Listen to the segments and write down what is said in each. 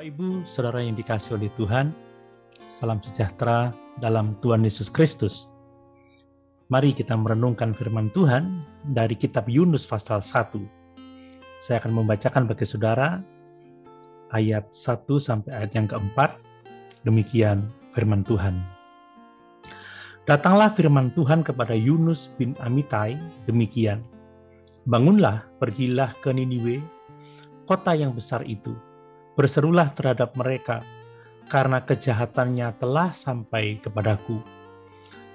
Bapak, Ibu, Saudara yang dikasihi oleh Tuhan, salam sejahtera dalam Tuhan Yesus Kristus. Mari kita merenungkan firman Tuhan dari kitab Yunus pasal 1. Saya akan membacakan bagi saudara ayat 1 sampai ayat yang keempat. Demikian firman Tuhan. Datanglah firman Tuhan kepada Yunus bin Amittai, demikian. Bangunlah, pergilah ke Niniwe, kota yang besar itu. Berserulah terhadap mereka, karena kejahatannya telah sampai kepadaku.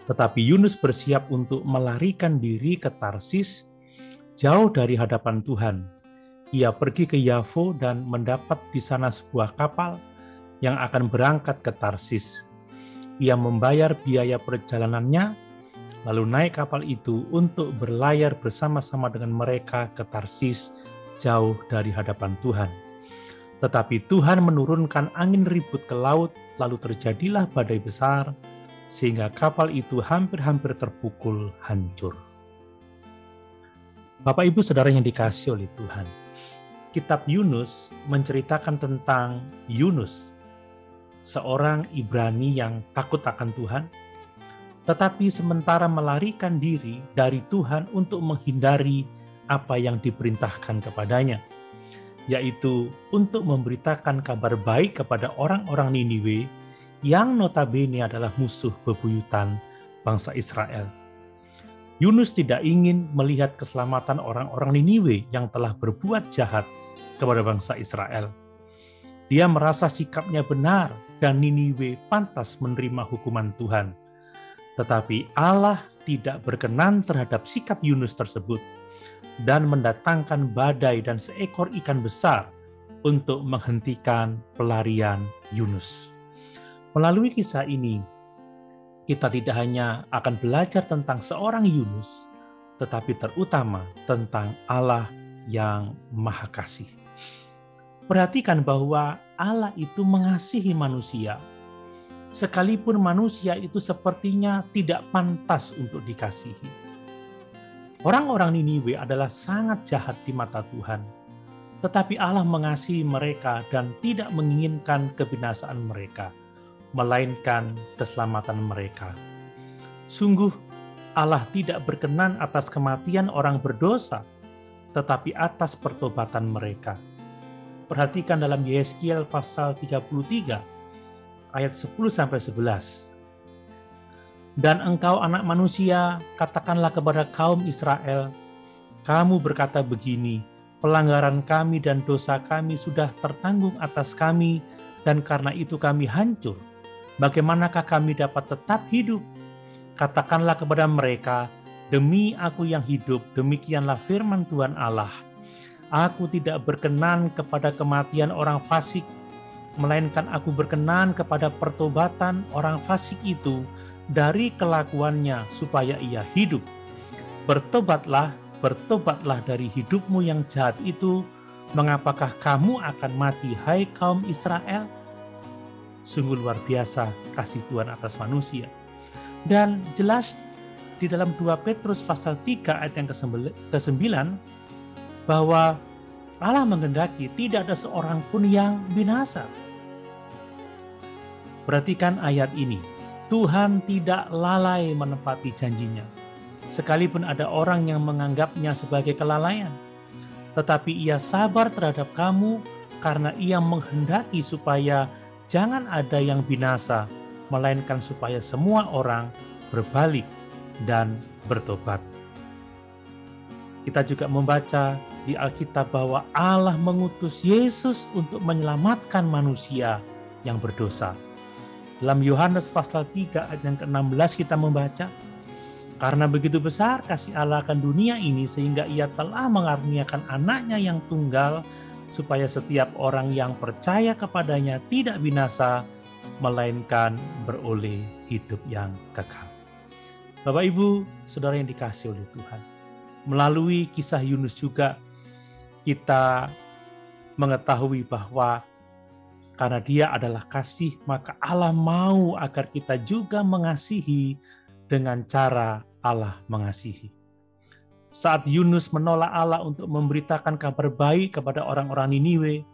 Tetapi Yunus bersiap untuk melarikan diri ke Tarsis, jauh dari hadapan Tuhan. Ia pergi ke Yafo dan mendapat di sana sebuah kapal yang akan berangkat ke Tarsis. Ia membayar biaya perjalanannya, lalu naik kapal itu untuk berlayar bersama-sama dengan mereka ke Tarsis, jauh dari hadapan Tuhan. Tetapi Tuhan menurunkan angin ribut ke laut, lalu terjadilah badai besar, sehingga kapal itu hampir-hampir terpukul hancur. Bapak, Ibu, Saudara yang dikasihi oleh Tuhan, kitab Yunus menceritakan tentang Yunus, seorang Ibrani yang takut akan Tuhan, tetapi sementara melarikan diri dari Tuhan untuk menghindari apa yang diperintahkan kepadanya, yaitu untuk memberitakan kabar baik kepada orang-orang Niniwe yang notabene adalah musuh bebuyutan bangsa Israel. Yunus tidak ingin melihat keselamatan orang-orang Niniwe yang telah berbuat jahat kepada bangsa Israel. Dia merasa sikapnya benar dan Niniwe pantas menerima hukuman Tuhan. Tetapi Allah tidak berkenan terhadap sikap Yunus tersebut dan mendatangkan badai dan seekor ikan besar untuk menghentikan pelarian Yunus. Melalui kisah ini, kita tidak hanya akan belajar tentang seorang Yunus, tetapi terutama tentang Allah yang Maha Kasih. Perhatikan bahwa Allah itu mengasihi manusia, sekalipun manusia itu sepertinya tidak pantas untuk dikasihi. Orang-orang Niniwe adalah sangat jahat di mata Tuhan, tetapi Allah mengasihi mereka dan tidak menginginkan kebinasaan mereka, melainkan keselamatan mereka. Sungguh, Allah tidak berkenan atas kematian orang berdosa, tetapi atas pertobatan mereka. Perhatikan dalam Yeskiel pasal 33, ayat 10-11. Dan engkau anak manusia, katakanlah kepada kaum Israel, kamu berkata begini, pelanggaran kami dan dosa kami sudah tertanggung atas kami, dan karena itu kami hancur. Bagaimanakah kami dapat tetap hidup? Katakanlah kepada mereka, demi aku yang hidup, demikianlah firman Tuhan Allah. Aku tidak berkenan kepada kematian orang fasik, melainkan aku berkenan kepada pertobatan orang fasik itu, dari kelakuannya supaya ia hidup. Bertobatlah dari hidupmu yang jahat itu. Mengapakah kamu akan mati, hai kaum Israel? Sungguh luar biasa kasih Tuhan atas manusia. Dan jelas di dalam 2 Petrus pasal 3 ayat yang ke-9 bahwa Allah menghendaki tidak ada seorang pun yang binasa. Perhatikan ayat ini. Tuhan tidak lalai menepati janjinya, sekalipun ada orang yang menganggapnya sebagai kelalaian. Tetapi ia sabar terhadap kamu karena ia menghendaki supaya jangan ada yang binasa, melainkan supaya semua orang berbalik dan bertobat. Kita juga membaca di Alkitab bahwa Allah mengutus Yesus untuk menyelamatkan manusia yang berdosa. Dalam Yohanes pasal 3 ayat yang ke-16 kita membaca, karena begitu besar kasih Allah akan dunia ini sehingga ia telah mengaruniakan anaknya yang tunggal supaya setiap orang yang percaya kepadanya tidak binasa melainkan beroleh hidup yang kekal. Bapak, Ibu, Saudara yang dikasihi oleh Tuhan, melalui kisah Yunus juga kita mengetahui bahwa karena dia adalah kasih, maka Allah mau agar kita juga mengasihi dengan cara Allah mengasihi. Saat Yunus menolak Allah untuk memberitakan kabar baik kepada orang-orang Niniwe,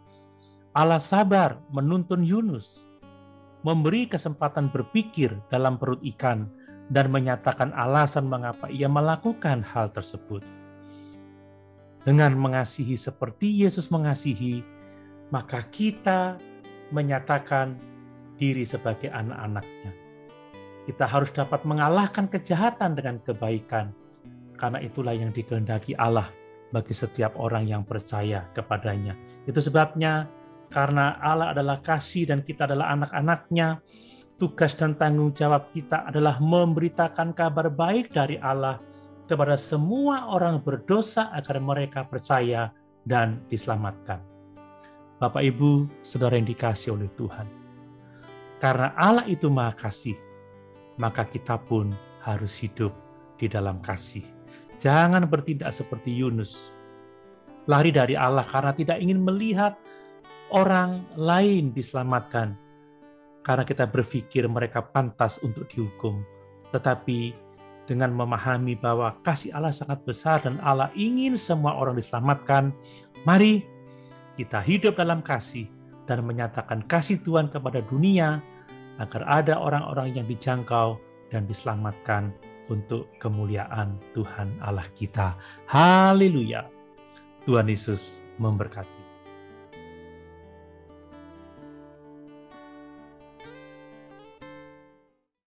Allah sabar menuntun Yunus, memberi kesempatan berpikir dalam perut ikan, dan menyatakan alasan mengapa ia melakukan hal tersebut. Dengan mengasihi seperti Yesus mengasihi, maka kita menyatakan diri sebagai anak-anaknya. Kita harus dapat mengalahkan kejahatan dengan kebaikan, karena itulah yang dikehendaki Allah bagi setiap orang yang percaya kepadanya. Itu sebabnya karena Allah adalah kasih dan kita adalah anak-anaknya, tugas dan tanggung jawab kita adalah memberitakan kabar baik dari Allah kepada semua orang berdosa agar mereka percaya dan diselamatkan. Bapak, Ibu, Saudara yang dikasihi oleh Tuhan, karena Allah itu Maha Kasih, maka kita pun harus hidup di dalam kasih. Jangan bertindak seperti Yunus, lari dari Allah karena tidak ingin melihat orang lain diselamatkan, karena kita berpikir mereka pantas untuk dihukum. Tetapi dengan memahami bahwa kasih Allah sangat besar dan Allah ingin semua orang diselamatkan, mari kita hidup dalam kasih dan menyatakan kasih Tuhan kepada dunia, agar ada orang-orang yang dijangkau dan diselamatkan untuk kemuliaan Tuhan Allah kita. Haleluya. Tuhan Yesus memberkati.